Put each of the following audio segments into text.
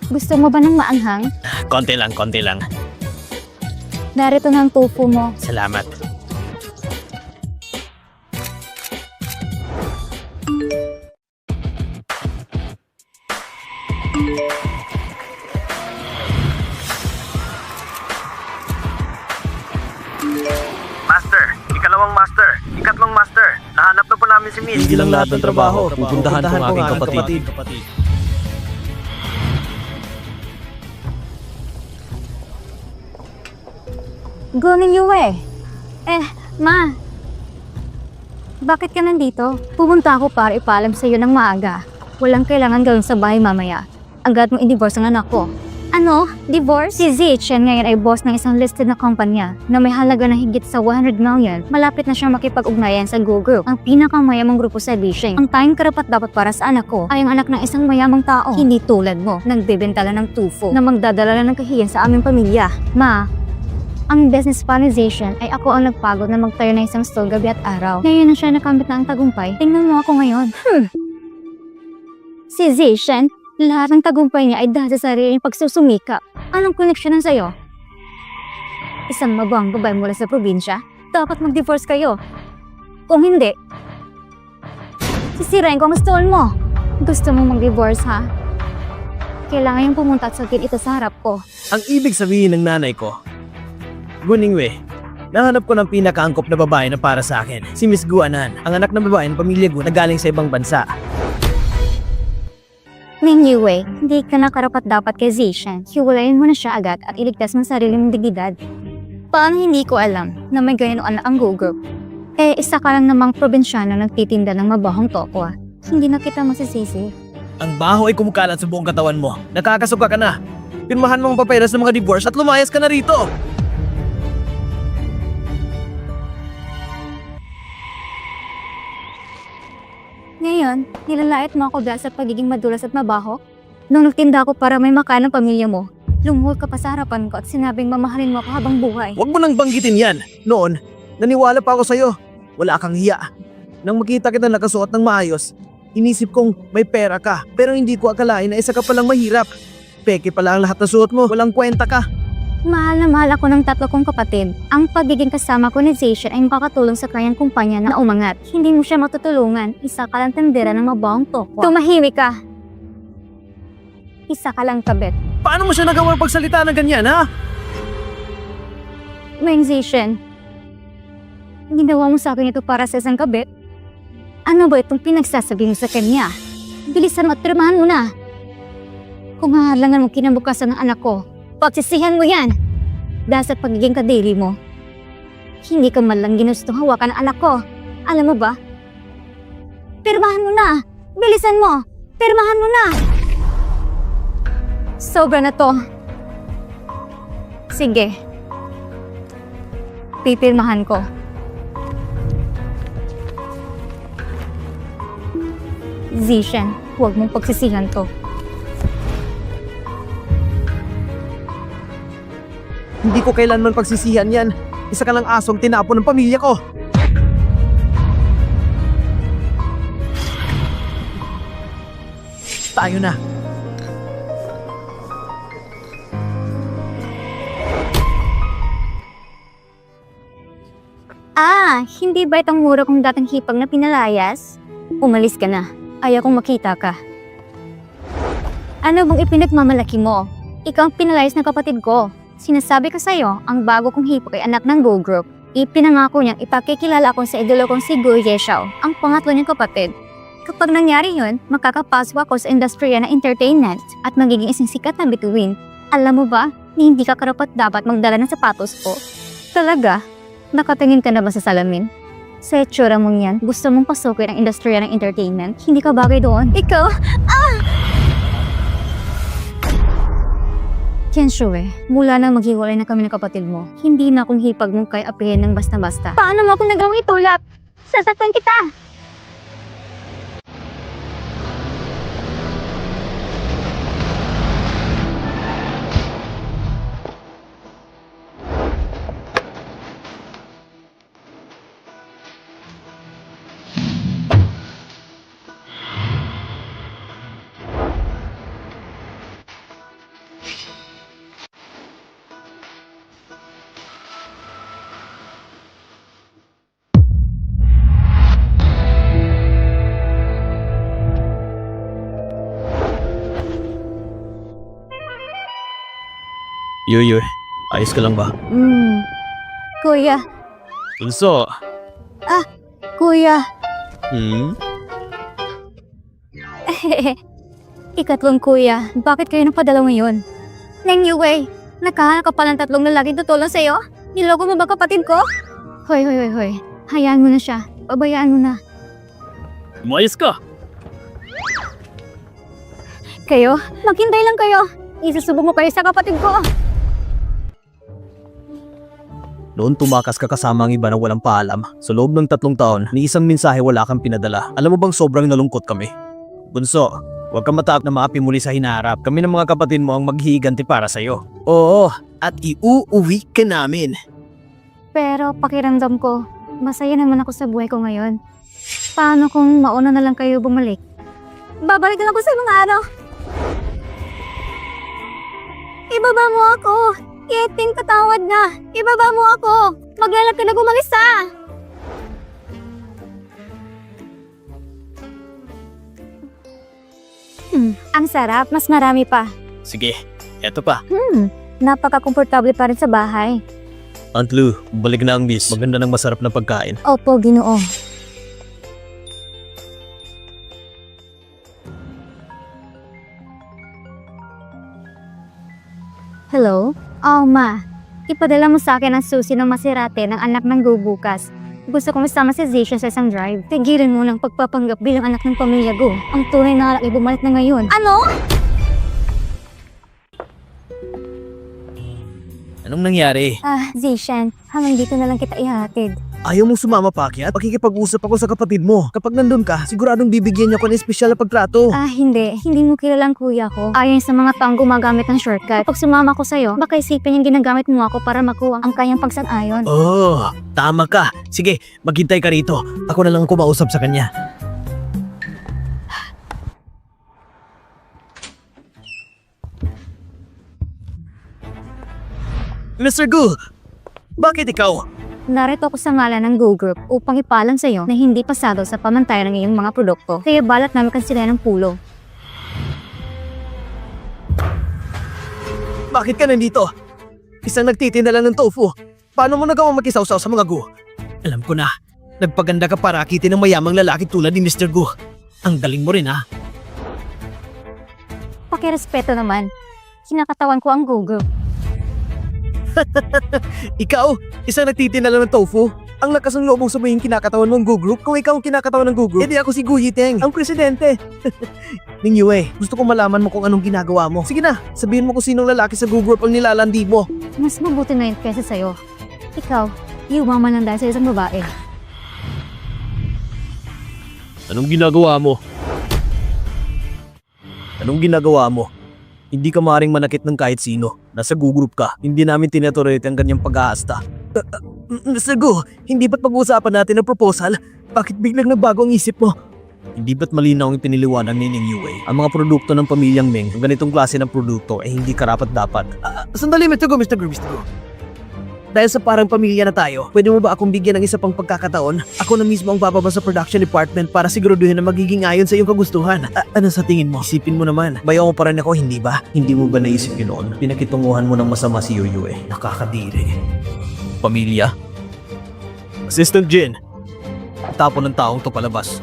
Gusto mo ba ng maanghang? Konti lang, konti lang. Narito na ang tofu mo. Salamat. Master, ikalawang master, ikatlong master. Nahanap na po namin si Miss. Tigil ang lahat ng trabaho. Pupuntahan ko ang aking kapatid. Gunin niyo Ma. Bakit ka nandito? Pumunta ako para ipaalam sa iyo ng maaga. Walang kailangan gawin sa bahay mamaya. Agad mong i-divorce ang anak ko. Ano? Divorce? Si Zichen ngayon ay boss ng isang listed na kumpanya na may halaga na higit sa 100 million. Malapit na siyang makipag-ugnayan sa Go Group, ang pinakamayamang grupo sa Beijing. Ang tayong karapat dapat para sa anak ko ay ang anak ng isang mayamang tao. Hindi tulad mo, nagbebenta lang ng tufo na magdadala lang ng kahiyan sa aming pamilya. Ma, ang business planization ay ako ang nagpagod na magtayo ng isang stall gabi at araw. Ngayon na siya nakamit na ang tagumpay. Tingnan mo ako ngayon. Si Zichen, lahat ng tagumpay niya ay dahil sa sariling pagsusumikap. Anong koneksyon sa'yo? Isang mabuang babae mula sa probinsya? Dapat mag-divorce kayo. Kung hindi, sisirain ko ang stall mo. Gusto mong mag-divorce, ha? Kailangan yung pumunta at sabihin ito sa harap ko. Ang ibig sabihin ng nanay ko, Guningwei, nahanap ko ng pinakaangkop na babae na para sa akin, si Miss Guanan, ang anak ng babae ng pamilya Gu na galing sa ibang bansa. Ming Yue, hindi ka nakarapat dapat kay Zichen. Hiwalayin mo na siya agad at iligtas mo sarili mong dignidad. Paano hindi ko alam na may ganyan anak ang Go Group? Isa ka lang namang probinsyano nagtitinda ng mabahong tokwa. Hindi na kita masisisi. Ang baho ay kumukalat sa buong katawan mo. Nakakasuka ka na. Pirmahan mo ang papeles ng mga divorce at lumayas ka na rito. Ngayon, nilalait mo ako dahil sa pagiging madulas at mabaho? Nung nagtinda ako para may makain ng pamilya mo, lumuhol ka pa sa harapan ko at sinabing mamahalin mo ako habang buhay. Huwag mo nang banggitin yan. Noon, naniwala pa ako sa'yo. Wala kang hiya. Nang makita kita nakasuot ng maayos, inisip kong may pera ka. Pero hindi ko akalain na isa ka palang mahirap. Peke pala ang lahat na suot mo. Walang kwenta ka. Mahal na mahal ako ng tatlo kong kapatid. Ang pagiging kasama ko ni Zichen ay makakatulong sa kanyang kumpanya na umangat. Hindi mo siya matutulungan. Isa ka lang tendera ng mabawang tokwa. Tumahimik ka! Isa ka lang kabit. Paano mo siya nagawang pagsalita ng ganyan, ha? Meng Zichen, ginawa mo sa akin ito para sa isang kabit? Ano ba itong pinagsasabi mo sa kanya? Bilisan mo at pirmahan mo na. Kung hahalangan mo kinabukasan ng anak ko, pagsisihan mo yan! Dahil sa pagiging kadiri mo, hindi ka man lang ginustong hawakan ang anak ko. Alam mo ba? Pirmahan mo na! Bilisan mo! Pirmahan mo na! Sobra na to. Sige. Pipirmahan ko. Zichen, huwag mong pagsisihan to. Hindi ko kailanman pagsisihan yan. Isa ka lang asong tinapon ng pamilya ko. Tayo na. Hindi ba itong mura kong dating hipag na pinalayas? Umalis ka na. Ayaw kong makita ka. Ano bang ipinagmamalaki mo? Ikaw ang pinalayas ng kapatid ko. Sinasabi ko sa'yo, ang bago kong hipag ay anak ng Go Group. Ipinangako niyang ipakikilala ako sa idolo kong si Gu Yexiao, ang pangatlo niyang kapatid. Kapag nangyari yun, makakapasok ako sa industriya ng entertainment at magiging isang sikat na bituin. Alam mo ba, hindi ka karapat dapat magdala ng sapatos ko. Talaga? Nakatingin ka na ba sa salamin? Sa itsura mong yan, gusto mong pasukin ang industriya ng entertainment? Hindi ka bagay doon. Ikaw? Tianshue, mula na maghiwalay na kami ng kapatid mo, hindi na akong hipag mong kay apihin ng basta-basta. Paano mo akong nagawang itulak? Sasaktan kita! Yuy, ayos ka lang ba? Kuya, Bunso. kuya. Ikatlong kuya, bakit kayo napadalaw ngayon? Neng Yue, nakahanap ka pa ng tatlong lalaking tutulong sa'yo? Niloko mo ba kapatid ko? Hoy. Hayaan mo na siya. Pabayaan mo na. Umayos ka. Kayo, maghintay lang kayo. Isusubok mo kayo sa kapatid ko. Noon tumakas ka kasama ang iba na walang paalam. Sa loob ng 3 taon, ni isang mensahe wala kang pinadala. Alam mo bang sobrang nalungkot kami? Bunso, huwag kang matakot na maapi muli sa hinaharap. Kami ng mga kapatid mo ang maghihiganti para sa'yo. Oo, at iuuwi ka namin. Pero pakiramdam ko, masaya naman ako sa buhay ko ngayon. Paano kung mauna na lang kayo bumalik? Babalik na ako sa mga araw. Ibaba mo ako! Yeting, tatawad na! Ibaba mo ako! Maglalakad na gumagisa! Ang sarap, mas marami pa. Sige, eto pa. Napaka-komportable pa rin sa bahay. Aunt Lou, balik na ang miss. Maganda ng masarap na pagkain. Opo, Ginoo. Hello? Oh, Ma. Ipadala mo sa akin ang susi ng Maserati ng anak ng Go bukas. Gusto kong masama si Zisha sa isang drive. Tigilan mo ng pagpapanggap bilang anak ng pamilya Go. Ang tunay na alak ay bumalik na ngayon. Ano? Anong nangyari? Zishan, hanggang dito na lang kita ihatid. Ayaw mong sumama pa, Kiat? Pakikipag-usap ako sa kapatid mo. Kapag nandun ka, siguradong bibigyan niya ako ng espesyal na pagtrato. Hindi. Hindi mo kilalang kuya ko. Ayon sa mga taong gumagamit ng shortcut. Kapag sumama ko sa'yo, baka isipin niyang ginagamit mo ako para makuha ang kanyang pagsang-ayon. Oh, tama ka. Sige, maghintay ka rito. Ako na lang ang kumausap sa kanya. Mr. Gu, bakit ikaw? Narito ako sa ngalan ng Go Group upang ipalam sa iyo na hindi pasado sa pamantayan ng iyong mga produkto. Kaya balat namin kansila ng pulo. Bakit ka nandito? Isang nagtitinda lang ng tofu. Paano mo nagawang makisawsaw sa mga Gu? Alam ko na. Nagpaganda ka para akitin ng mayamang lalaki tulad ni Mr. Gu. Ang galing mo rin ha. Pakirespeto naman. Kinakatawan ko ang Go Group. Ikaw, isang nagtitinda lang ng tofu. Ang lakas ng loob mong sabihin kinakatawan mong Gu Group. Kung ikaw ang kinakatawan ng Gu Group, edi ako si Gu Yiteng, ang presidente. Ning Yue, gusto kong malaman mo kung anong ginagawa mo. Sige na, sabihin mo kung sinong lalaki sa Gu Group ang nilalandi mo. Mas mabuti na yun kaysa sa'yo. Ikaw, yumaman lang dahil sa isang babae. Anong ginagawa mo? Anong ginagawa mo? Hindi ka maaaring manakit ng kahit sino. Nasa Gu Group ka. Hindi namin tinetolerate ang ganyang pag-aasta. Mr. Gu, hindi ba't pag-uusapan natin ang proposal? Bakit biglang nagbago ang isip mo? Hindi ba't malinaw ang piniliwanag ni Ning Yue? Ang mga produkto ng pamilyang Ming, ang ganitong klase ng produkto ay hindi karapat-dapat. Sandali, Mr. Gu. Dahil sa parang pamilya na tayo, pwede mo ba akong bigyan ng isa pang pagkakataon? Ako na mismo ang bababa sa production department para siguraduhin na magiging ayon sa iyong kagustuhan. Ano sa tingin mo? Isipin mo naman. Bayaw mo pa rin ako, hindi ba? Hindi mo ba naisip yun noon? Pinakitunguhan mo ng masama si Yue. Nakakadiri. Pamilya? Assistant Jin. Tapon ng taong to palabas.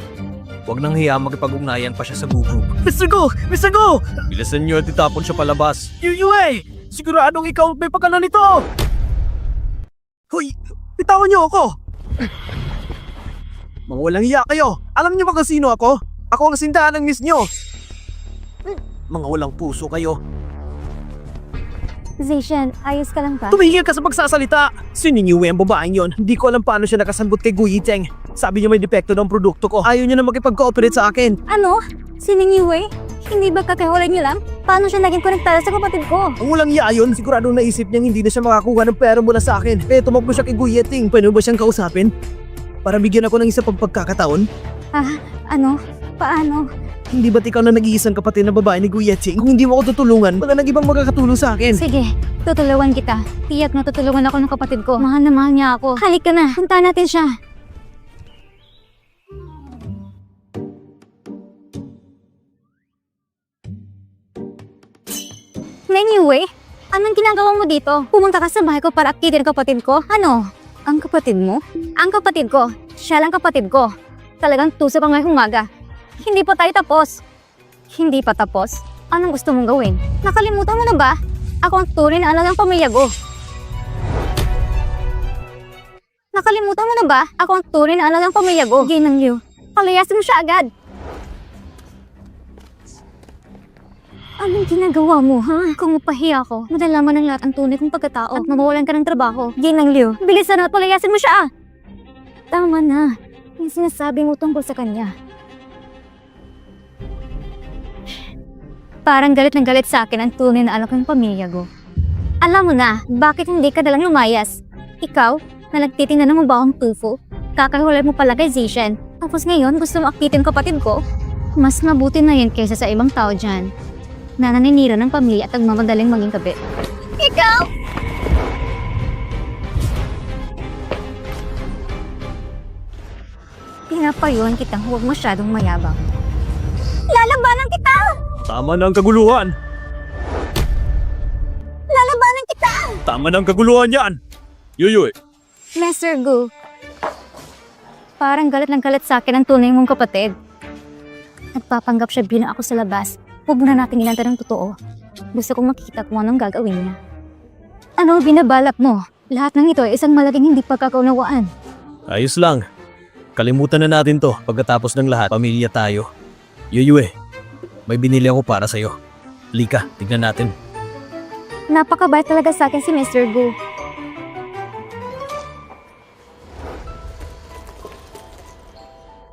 Huwag nang hiya makipag-ugnayan pa siya sa Gu Group. Mr. Gu! Mr. Gu! Bilisan niyo at itapon siya palabas. Yue! Siguradong ikaw may pagkalan nito! Hoy! Bitawan niyo ako! Mga walang hiya kayo! Alam niyo ba kung sino ako? Ako ang sindahan ng miss niyo! Mga walang puso kayo! Zishan, ayos ka lang ba? Tumigil ka sa pagsasalita! Si Ning Yue ang babaeng yon. Hindi ko alam paano siya nakasambot kay Gu Yiteng. Sabi niya may depekto ng produkto ko. Ayaw niya na makipag-cooperate sa akin. Ano? Si Ning Yue? Hindi ba kakahiwalay niyo lang? Paano siya naging konektado sa kapatid ko? Ang walang hiya yun, siguradong naisip niyang hindi na siya makakuha ng pera mula sa akin. Kaya tumakbo siya kay Gu Yiteng. Pwede mo ba siyang kausapin? Para bigyan ako ng isa pang pagkakataon? Ano? Paano? Hindi ba't ikaw na nag-iisang kapatid na babae ni Gu Yiteng? Kung hindi mo ako tutulungan, wala nang ibang makakatulong sa akin. Sige, tutulungan kita. Tiyak na tutulungan ako ng kapatid ko. Mahal na mahal niya ako. Halika na, punta natin siya. Ning Yue, Anong ginagawa mo dito? Pumunta ka sa bahay ko para akitin ang kapatid ko? Ano? Ang kapatid mo? Ang kapatid ko. Siya lang kapatid ko. Talagang tusok ka ngayong umaga. Hindi pa tayo tapos. Hindi pa tapos? Anong gusto mong gawin? Nakalimutan mo na ba? Ako ang tunay na anak ng pamilya ko. Nakalimutan mo na ba? Ako ang tunay na anak ng pamilya ko. Ginang Liu, palayasin mo siya agad. Anong ginagawa mo, ha? Kung mapahiya ako, madalaman ng lahat ang tunay kong pagkatao at mawawalan ka ng trabaho. Ginang Liu, bilisan na at palayasin mo siya! Tama na. Yung sinasabi mo tungkol sa kanya. Parang galit na galit sa akin ang tunay na anak ng pamilya ko. Alam mo na, bakit hindi ka dalang lumayas? Ikaw, na nagtitinda ng mabawang tofu, kakahiwalay mo pala kay Zishen, tapos ngayon gusto mo akitin kapatid ko? Mas mabuti na yun kaysa sa ibang tao dyan na naninira ng pamilya at nagmamadaling maging kabit. Ikaw! Pinapayon kitang huwag masyadong mayabang. Lalabanan kita! Tama na ang kaguluhan! Lalabanan kita! Tama na ang kaguluhan yan! Yuyuy! Mr. Gu, parang galit lang galit sa akin ang tunay mong kapatid. Nagpapanggap siya bilang ako sa labas. Huwag muna natin inanta ng totoo. Gusto kong makita kung anong gagawin niya. Ano binabalak mo? Lahat ng ito ay isang malaking hindi pagkakaunawaan. Ayos lang. Kalimutan na natin to. Pagkatapos ng lahat, pamilya tayo. Yuyuy, may binili ako para sa'yo. Lika, tignan natin. Napakabait talaga sa akin si Mr. Gu.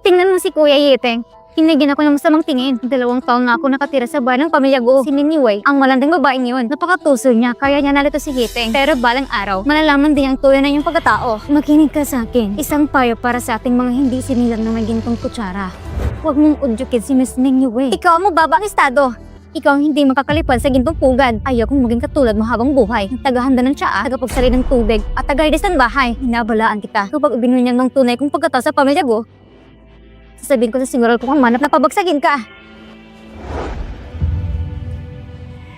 Tingnan mo si Kuya Yiteng. Hinagin ako ng masamang tingin. 2 taon na ako nakatira sa bahay ng pamilya ko. Si Ning Yue, ang malanding babaeng yun. Napakatuso niya, kaya niya nalito si Yiteng. Pero balang araw, malalaman din ang tuloy na yung pagkatao. Makinig ka sa akin. Isang payo para sa ating mga hindi sinilang na may gintong kutsara. Huwag mong udyukin si Miss Ning Yue. Ikaw ang mababang estado. Ikaw ang hindi makakalipad sa gintong pugad. Ayaw kong maging katulad mo habang buhay. Tagahanda ng tsaa, tagapagsali ng tubig, at tagalinis ng bahay. Hinabalaan kita. Kapag ibinunyag ng tunay kong pagkatao sa pamilya ko, sasabihin ko sa singural kong manap na pabagsagin ka.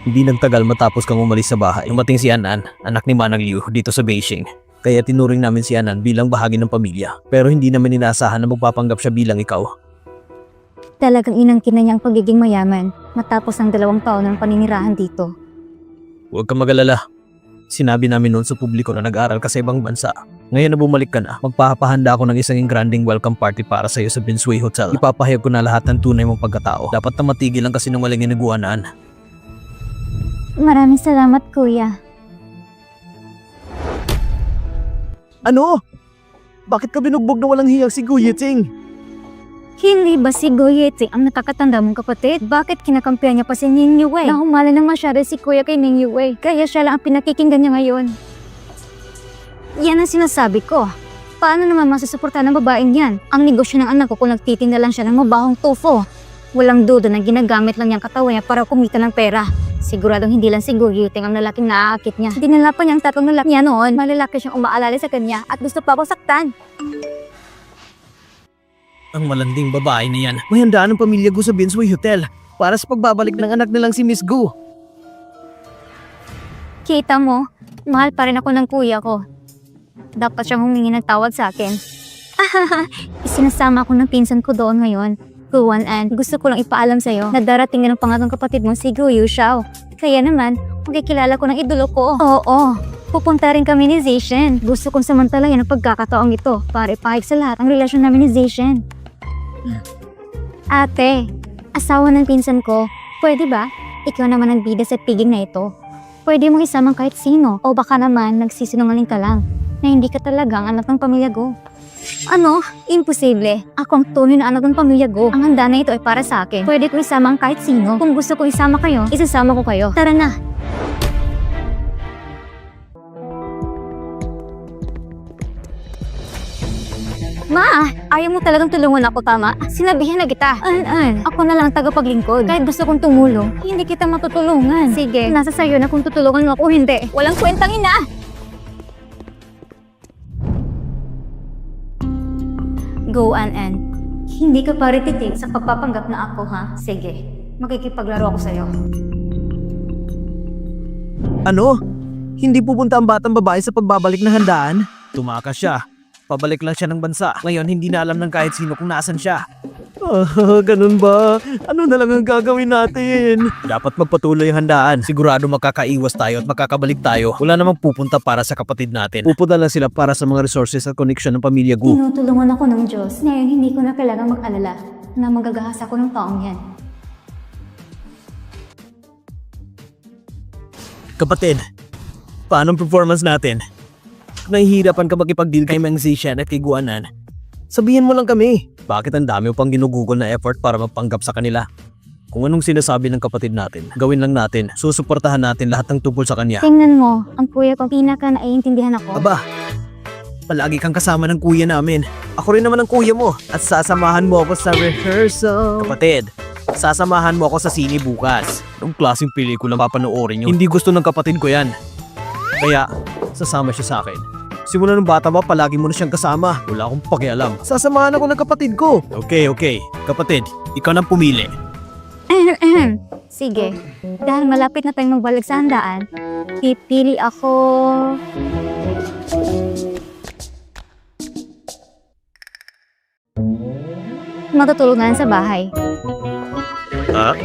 Hindi nagtagal matapos kang umalis sa bahay. Dumating si Anan, anak ni Manang Liu, dito sa Beijing. Kaya tinuring namin si Anan bilang bahagi ng pamilya. Pero hindi namin inaasahan na magpapanggap siya bilang ikaw. Talagang inangkin na niya ang pagiging mayaman matapos ng 2 taon ng paninirahan dito. Huwag kang mag-alala. Sinabi namin noon sa publiko na nag-aral ka sa ibang bansa. Ngayon na bumalik ka na, magpapahanda ako ng isang granding welcome party para sa iyo sa Binsui Hotel. Ipapahayag ko na lahat ng tunay mong pagkatao. Dapat na matigil ang kasinungaling na guwanaan. Maraming salamat, Kuya. Ano? Bakit ka binugbog na walang hiyang si Gu Yiting? Hindi ba si Gu Yiting ang nakakatanda mong kapatid? Bakit kinakampihan niya pa si Ning Yue? Nahumalan ng masyado si Kuya kay Ning Yue, kaya siya lang ang pinakikinggan niya ngayon. Yan ang sinasabi ko. Paano naman masusuportahan ng babaeng yan? Ang negosyo ng anak ko kung nagtitinda lang siya ng mabahong tofu. Walang duda na ginagamit lang niyang katawan niya para kumita ng pera. Siguradong hindi lang si Gu Yiting ang lalaking naaakit niya. Dinala pa niya ang 3 lalaki niya noon. Malalaki siyang umaalala sa kanya at gusto pa akong saktan. Ang malanding babae na yan. May handaan ng pamilya Gu sa Binsui Hotel para sa pagbabalik ng anak nilang si Miss Gu. Kita mo, mahal pa rin ako ng kuya ko. Dapat siyang humingi ng tawad sa akin. Isinasama ko ng pinsan ko doon ngayon. Guan An, gusto ko lang ipaalam sa'yo na darating na ng pangatong kapatid mo si Gu Yuxiao. Kaya naman, magkikilala ko ng idolo ko. Oo, pupunta rin kami ni Zishen. Gusto kong samantalayan ang pagkakataong ito para ipahig sa lahat ang relasyon namin ni Zishen. Ate, asawa ng pinsan ko, pwede ba? Ikaw naman ang bida sa piging na ito. Pwede mong isamang kahit sino o baka naman nagsisinungaling ka lang na hindi ka talagang anak ng pamilya ko. Ano? Imposible. Ako ang tunay na anak ng pamilya ko. Ang handa na ito ay para sa akin. Pwede ko isamang kahit sino. Kung gusto ko isama kayo, isasama ko kayo. Tara na. Ma, ayaw mo talagang tulungan ako, tama? Sinabihan na kita. Ako na lang tagapaglingkod. Kahit gusto kong tumulong, hindi kita matutulungan. Sige, nasa sayo na kung tutulungan mo ako hindi. Walang kwentang ina! Go, An. Hindi ka pa rititig sa pagpapanggap na ako, ha? Sige, makikipaglaro ako sa'yo. Ano? Hindi pupunta ang batang babae sa pagbabalik na handaan? Tumakas siya. Pabalik lang siya ng bansa. Ngayon, hindi na alam ng kahit sino kung nasan siya. Ganun ba? Ano na lang ang gagawin natin? Dapat magpatuloy ang handaan. Sigurado makakaiwas tayo at makakabalik tayo. Wala namang pupunta para sa kapatid natin. Pupunta lang sila para sa mga resources at connection ng pamilya Gu. Tinutulungan ako ng Diyos. Ngayon, hindi ko na kailangang mag-alala na magagahas ako ng taong yan. Kapatid, paano ang performance natin? Kung nahihirapan ka makipag-deal kay Mang Zishan at kay Guanan, Sabihin mo lang kami. bakit ang dami mo pang ginugugol na effort para magpanggap sa kanila? Kung anong sinasabi ng kapatid natin, gawin lang natin. Susuportahan natin lahat ng tungkol sa kanya. Tingnan mo, ang kuya ko pinaka naiintindihan ako. Aba, palagi kang kasama ng kuya namin. Ako rin naman ang kuya mo. At sasamahan mo ako sa rehearsal. Kapatid, sasamahan mo ako sa sine bukas. Anong klaseng pelikula papanoorin yun? Hindi gusto ng kapatid ko yan. Kaya, sasama siya sa akin. Simula ng bata pa, palagi mo na siyang kasama. Wala akong pakialam. Sasamahan ako ng kapatid ko. Okay. Kapatid, ikaw nang pumili. Sige, dahil malapit na tayong magbalik sa handaan, pipili ako... Matutulungan sa bahay. Ha?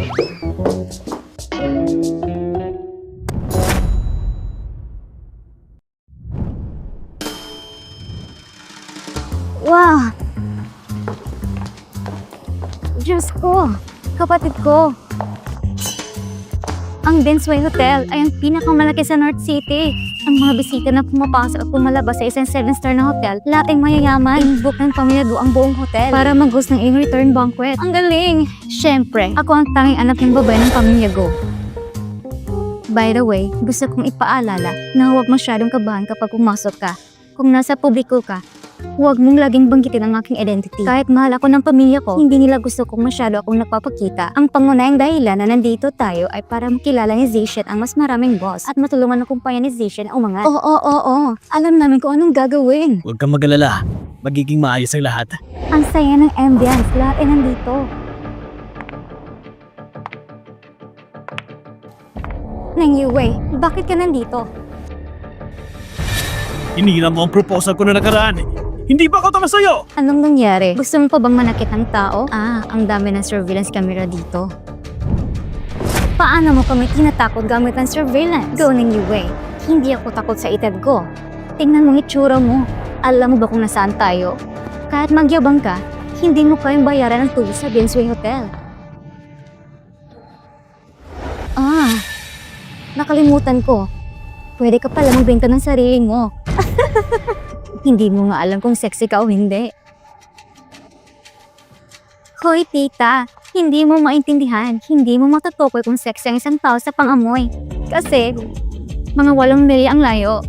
Wow! Diyos ko! Kapatid ko! Ang Densway Hotel ay ang pinakamalaki sa North City. Ang mga bisita na pumapasok at pumalabas sa isang 7-star na hotel, lahat ay mayayaman. In-book ng pamilya Do ang buong hotel para mag-host ng in-return banquet. Ang galing! Siyempre, ako ang tanging anak ng babae ng pamilya Go. By the way, gusto kong ipaalala na huwag masyadong kabahan kapag pumasok ka. Kung nasa publiko ka, huwag mong laging banggitin ang aking identity. Kahit mahal ako ng pamilya ko, hindi nila gusto kung masyado akong nagpapakita. Ang pangunahing dahilan na nandito tayo ay para makilala ni Zishan ang mas maraming boss at matulungan ang kumpanya ni Zishan ang umangat. Oo. Alam namin kung anong gagawin. Huwag kang mag-alala. Magiging maayos ang lahat. Ang saya ng ambience, lahat ay nandito. Nang Yue, bakit ka nandito? Hinira mo ang proposal ko na nakaraan. Hindi ba ako tama sa'yo? Anong nangyari? Gusto mo pa bang manakit ng tao? Ang dami ng surveillance camera dito. Paano mo kami tinatakot gamit ng surveillance? Go Ning Yue. Hindi ako takot sa edad ko. Tingnan mo itsura mo. Alam mo ba kung nasaan tayo? Kahit magyabang ka, hindi mo kayang bayaran ng tubo sa Densway Hotel. Nakalimutan ko. Pwede ka pala magbenta ng sarili mo. Hindi mo nga alam kung sexy ka o hindi. Hoy tita, hindi mo maintindihan. Hindi mo matutukoy kung sexy ang isang tao sa pangamoy. Kasi, mga 8 milya ang layo.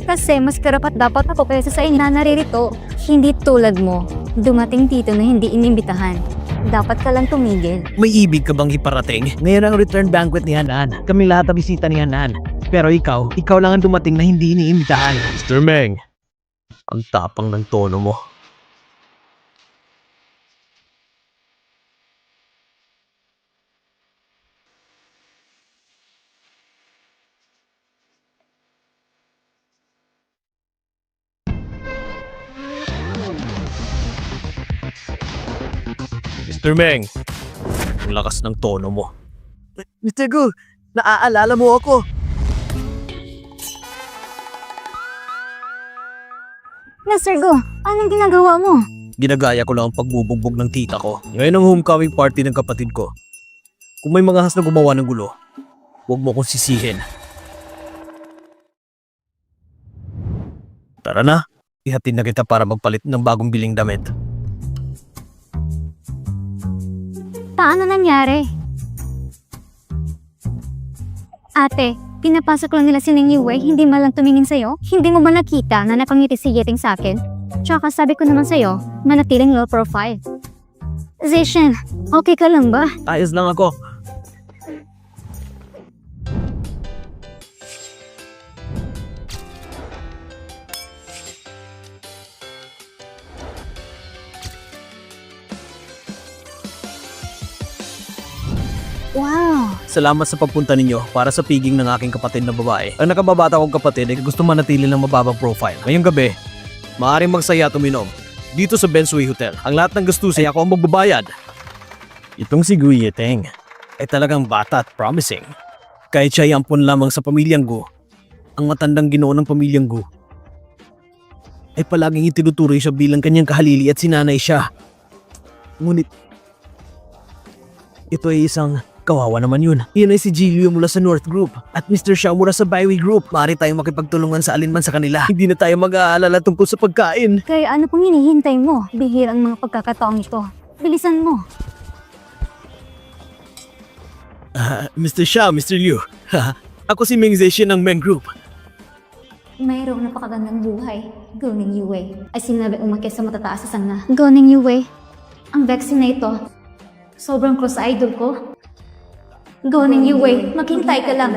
Kasi mas karapat dapat ako kaysa sa inyo na naririto. Hindi tulad mo, dumating dito na hindi inimbitahan. Dapat ka lang tumigil. May ibig ka bang iparating? Ngayon ang return banquet ni Hanan. Kami lahat ang bisita ni Hanan. Pero ikaw lang ang dumating na hindi iniimbitahan. Mr. Meng, ang tapang ng tono mo. Mr. Meng, ang lakas ng tono mo. Mr. Gu, naaalala mo ako. Mr. Go, anong ginagawa mo? Ginagaya ko lang ang pagbubugbog ng tita ko. Ngayon ang homecoming party ng kapatid ko. Kung may mga has na gumawa ng gulo, huwag mo akong sisihin. Tara na, ihatid na kita para magpalit ng bagong biling damit. Paano nangyari? Ate, pinapasok lang nila si Ning Yue, hindi man lang tumingin sa'yo? Hindi mo man nakita na napangiti si Yeting sa'kin? Tsaka sabi ko naman sa'yo, manatiling low profile. Zishan, okay ka lang ba? Ayos lang ako. Wow, Salamat sa pagpunta ninyo para sa piging ng aking kapatid na babae. Ang nakababata kong kapatid ay gusto manatili ng mababang profile. Ngayong gabi, maaaring magsaya at uminom. Dito sa Bensway Hotel, ang lahat ng gastusin ay ako ang magbabayad. Itong si Guyeteng ay talagang bata at promising. Kahit siya ay ampon lamang sa pamilyang Gu, ang matandang ginoo ng pamilyang Gu ay palaging itinuturing siya bilang kanyang kahalili at sinanay siya. Ngunit, ito ay isang kawawa naman yun. Yun ay si Gilio mula sa North Group at Mr. Xiao mula sa Byway Group. Maaari tayong makipagtulungan sa alinman sa kanila. Hindi na tayo mag-aalala tungkol sa pagkain. Kaya ano pong hinihintay mo? Bihirang mga pagkakataong ito. Bilisan mo. Mr. Xiao, Mr. Liu. Ako si Meng Zexin ng Meng Group. Mayroong napakagandang buhay. Go Ning Yue. Ay sinabi umakyat sa matataas sa sanga. Go Ning Yue. Ang vaccine na ito. Sobrang close idol ko. Go Ning Yue. Maghintay ka lang.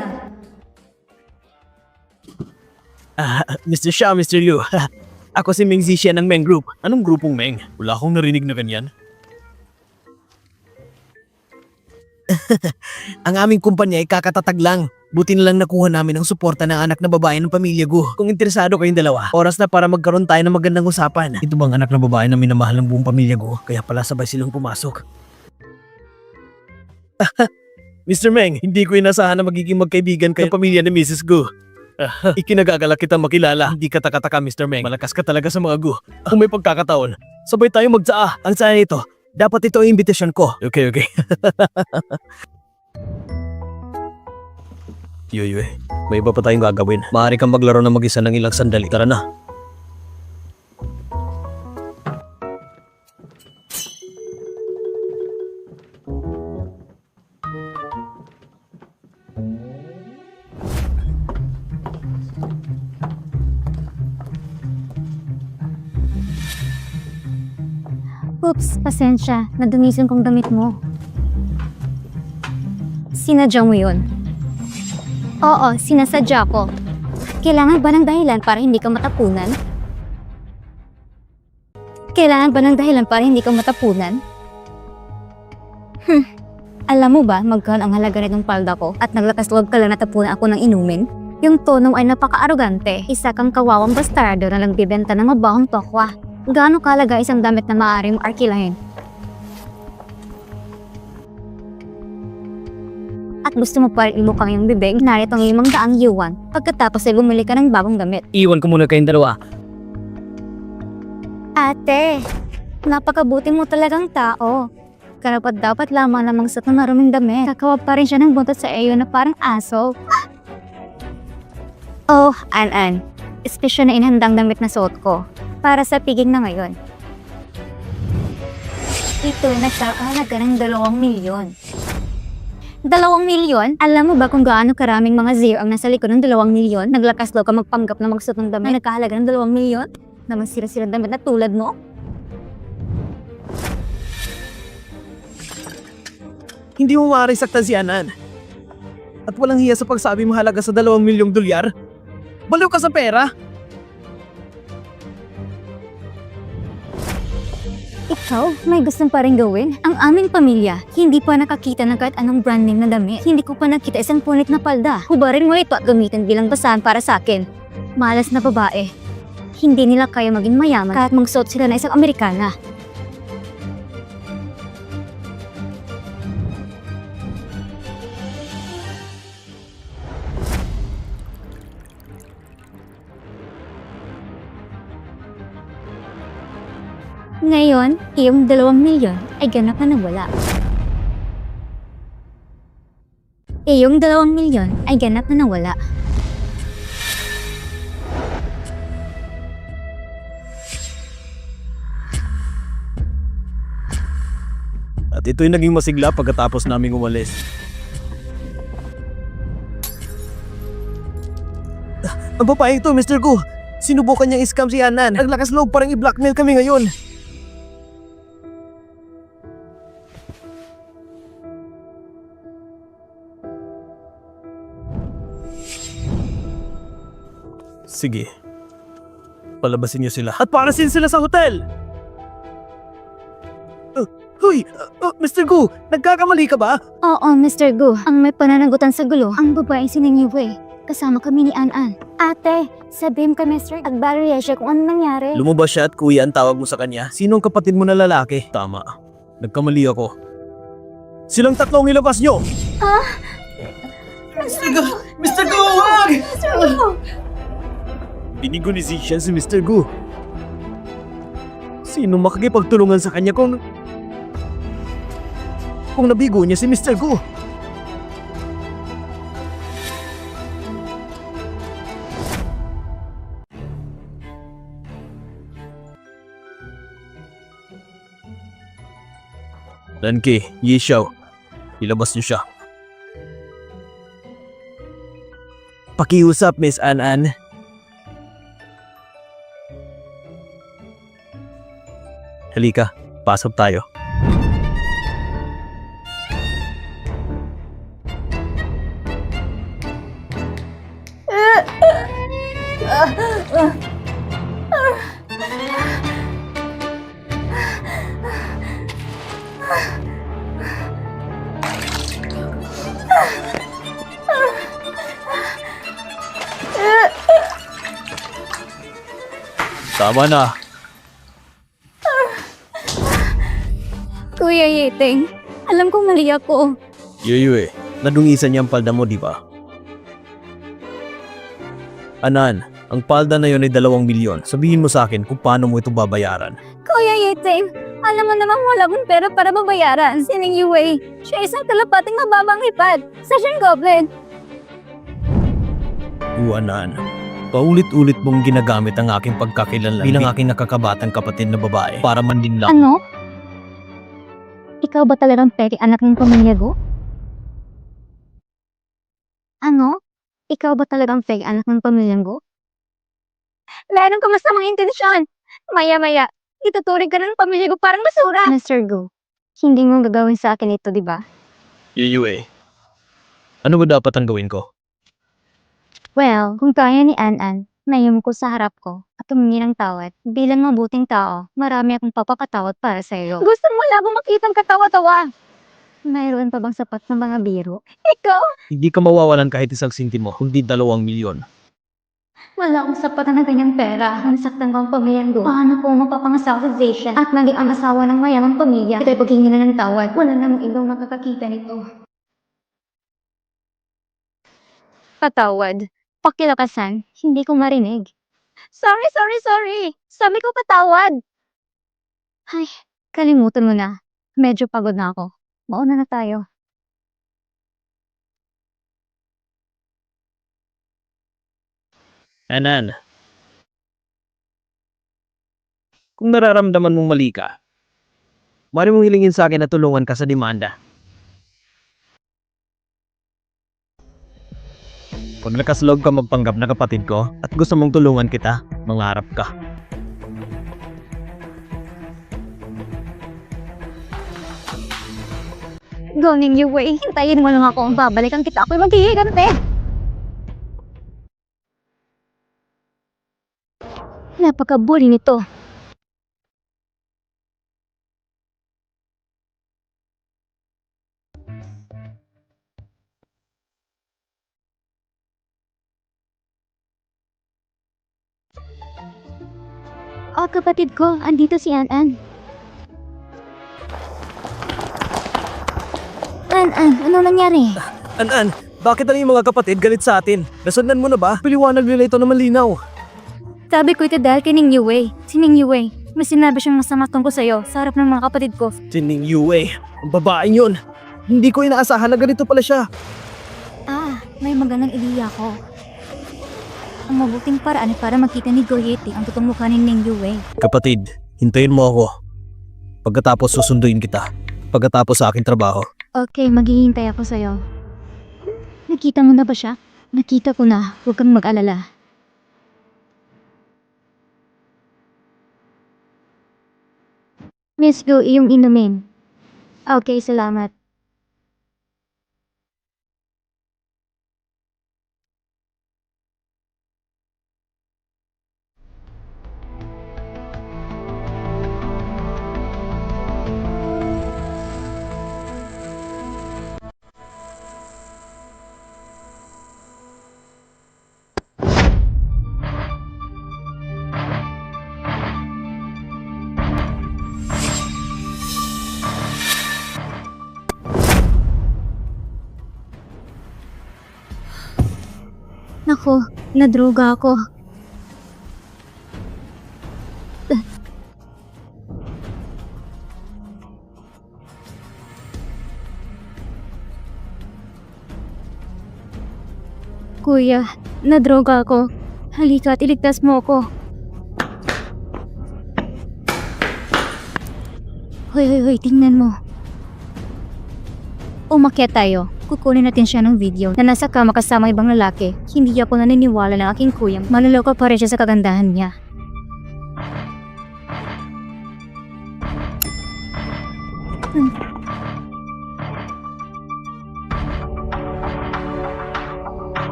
Mr. Xiao, Mr. Liu. Ako si Meng Zexin ng Meng Group. Anong grupong Meng? Wala akong narinig na ganyan. Ang aming kumpanya ay kakatatag lang. Buti na lang nakuha namin ang suporta ng anak na babae ng pamilya Gu. Kung interesado kayong dalawa, oras na para magkaroon tayo ng magandang usapan. Ito bang anak na babae na minamahal ng buong pamilya Gu? Kaya pala sabay silang pumasok. Mr. Meng, hindi ko inasahan na magiging magkaibigan kayo ng pamilya ni Mrs. Gu. Ikinagagalak kita makilala. Hindi ka taka-taka, Mr. Meng. Malakas ka talaga sa mga Gu. Kung may pagkakataon, sabay tayo magtsaa. Ang saya nito, dapat ito ang imbitasyon ko. Okay. Yoy, may iba pa tayong gagawin. Maaari kang maglaro na mag-isa ng ilang sandali. Tara na. Oops, pasensya. Nadumisan kong damit mo. Sinadya mo yun? Oo, sinasadya ko. Kailangan ba ng dahilan para hindi ka matapunan? Kailangan ba ng dahilan para hindi ka matapunan? Alam mo ba, magkano ang halaga nitong palda ko at naglakas loob ka lang natapunan ako ng inumin? Yung tono ay napaka-arogante. Isa kang kawawang bastardo na nagbibenta ng mabahong tokwa. Gaano kalaga isang damit na maaaring arkilahin? At gusto mo pa rin imukang yung bibig, narito ang 500 yuan. Pagkatapos ay bumili ka ng bagong damit. Iwan ko muna kayong dalawa. Ate, napakabuti mo talagang tao. Karapat dapat lamang namang sa maruming damit. Kakawap pa rin siya ng buntot sa iyo na parang aso. Oh, An-An. Espesyal na inhandang damit na suot ko. Para sa piging na ngayon. Ito ay nagkakahalaga ng 2 milyon. 2 milyon? Alam mo ba kung gaano karaming mga zero ang nasa likod ng 2 milyon? Naglakas daw ka magpanggap na magsuot ng damit. Nagkahalaga ng 2 milyon? Namang sira-sira damit na tulad mo? Hindi mo maaaring saktan si Anan. At walang hiya sa pagsabi mo halaga sa 2 milyong dolyar? Baliw ka sa pera? Ikaw, may gustong pa rin gawin? Ang aming pamilya, hindi pa nakakita ng kahit anong brand name na damit. Hindi ko pa nakita isang punit na palda. Hubarin mo ito at gamitin bilang basahan para sa akin. Malas na babae. Hindi nila kaya maging mayaman kahit magsuot sila na isang Amerikana. Ngayon, iyong 2 milyon ay ganap na nawala. Iyong 2 milyon ay ganap na nawala. At ito'y naging masigla pagkatapos naming umalis. Ang babae ito, Mr. Gu. Sinubukan niyang scam si Anan. Naglakas loob parang i-blackmail kami ngayon. Sige. Palabasin niyo sila. At parasin sila sa hotel! Hoy, Mr. Gu, nagkakamali ka ba? Oo, Mr. Gu. Ang may pananagutan sa gulo, ang babae si Ning Yue. Kasama kami ni An-An. Ate, sabihin ka, Mr. Agbarya siya kung ano nangyari. Lumabas siya at kuya ang tawag mo sa kanya. Sinong kapatid mo na lalaki? Tama. Nagkamali ako. Silang tatlong ilabas nyo! Mr. Gu, wag! Mr. Gu! Binigo ni Zishan si Mr. Gu. Sino makakipagtulungan sa kanya kung nabigo niya si Mr. Gu? Lanki, Yishaw, ilabas niyo siya. Pakiusap, Miss An-An. Halika, pasok tayo. Tama na. Kuya Yeteng, alam kong mali ako. Yuyue, nadungisan niya ang palda mo, di ba? Anan, ang palda na yon ay 2 milyon. Sabihin mo sa akin kung paano mo ito babayaran. Kuya Yeteng, alam mo namang wala akong pera para babayaran. Si Ning Yue, siya isang kalapating mababang hipad. Session Goblin. Anan, paulit-ulit mong ginagamit ang aking pagkakilanlan bilang aking nakakabatang kapatid na babae para manlinlang. Ano? Ikaw ba talagang peke anak ng pamilya ko? Ano? Ikaw ba talagang fake anak ng pamilyang ko? Meron ka masamang intensyon. Maya-maya, ituturing ka ng pamilya ko parang basura. Mr. Go, hindi mo gagawin sa akin ito, di ba? Yuyue, ano ba dapat ang gawin ko? Well, kung kaya ni An-An, nayum ko sa harap ko at humingi ng tawad. Bilang mabuting tao, marami akong papakatawad para sa iyo. Gusto mo lang makitang katawa-tawa. Mayroon pa bang sapat na mga biro? Ikaw? Hindi ka mawawalan kahit 1 sentimo, kundi 2 milyon. Wala akong sapat na ganyang pera. Nasaktan ko ang pamilyang ko. Paano po mapapangasawa sa Zacian at naging ang asawa ng mayamang pamilya? Ito'y paghingi na ng tawad. Wala namang ibang makakakita nito. Patawad. Pakilakasan. Hindi ko marinig. Sorry. Sabi ko patawad. Ay, kalimutan mo na. Medyo pagod na ako. Mauna na tayo. Anan, kung nararamdaman mong mali ka, maaari mong hilingin sa akin na tulungan ka sa demanda. Kung nakaslog ka magpanggap na kapatid ko at gusto mong tulungan kita, mangarap ka. Going your way. Hintayin mo lang ako. Babalikan kita. Ako'y maghihigante. Napaka-bully nito. Oh, kapatid ko. Andito si An-An. An-An, ano nangyari? An-An, bakit ang iyong mga kapatid galit sa atin? Nasundan mo na ba? Piliwanag nila ito na malinaw. Sabi ko ito dahil kay Ning Yue. Si Ning Yue, may sinabi siyang masama tungkol sa'yo sa harap ng mga kapatid ko. Tining Yue, ang babaeng yun. Hindi ko inaasahan na ganito pala siya. Ah, may magandang ideya ko. Ang mabuting paraan ay para makita ni Goyete ang totoong mukha ni Ning Yue. Kapatid, hintayin mo ako. Pagkatapos susunduin kita. Pagkatapos sa aking trabaho. Okay, maghihintay ako sa'yo. Nakita mo na ba siya? Nakita ko na. Huwag kang mag-alala. Miss Go, iyong inumin. Okay, salamat. Nadroga ako. Kuya, nadroga ako. Halika at iligtas mo ako. Hoy, tingnan mo. Umakyat tayo. Kukunin natin siya ng video na nasa kama kasama ibang lalaki. Hindi ako naniniwala ng aking kuyang manloloko pa rin siya sa kagandahan niya.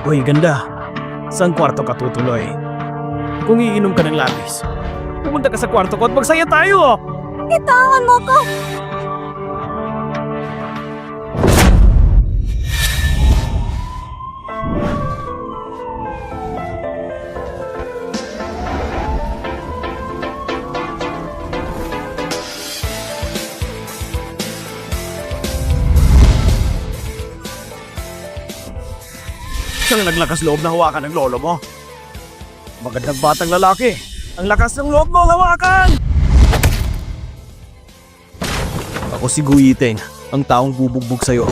Uy, ganda. Saan kwarto ka tutuloy? Kung iinom ka ng labis, pumunta ka sa kwarto ko at magsaya tayo! Itawan mo ko! Siyang naglakas loob na hawakan ng lolo mo. Magandang batang lalaki. Ang lakas ng loob mo hawakan! Ako si Guyiteng, ang taong bubugbog sa'yo.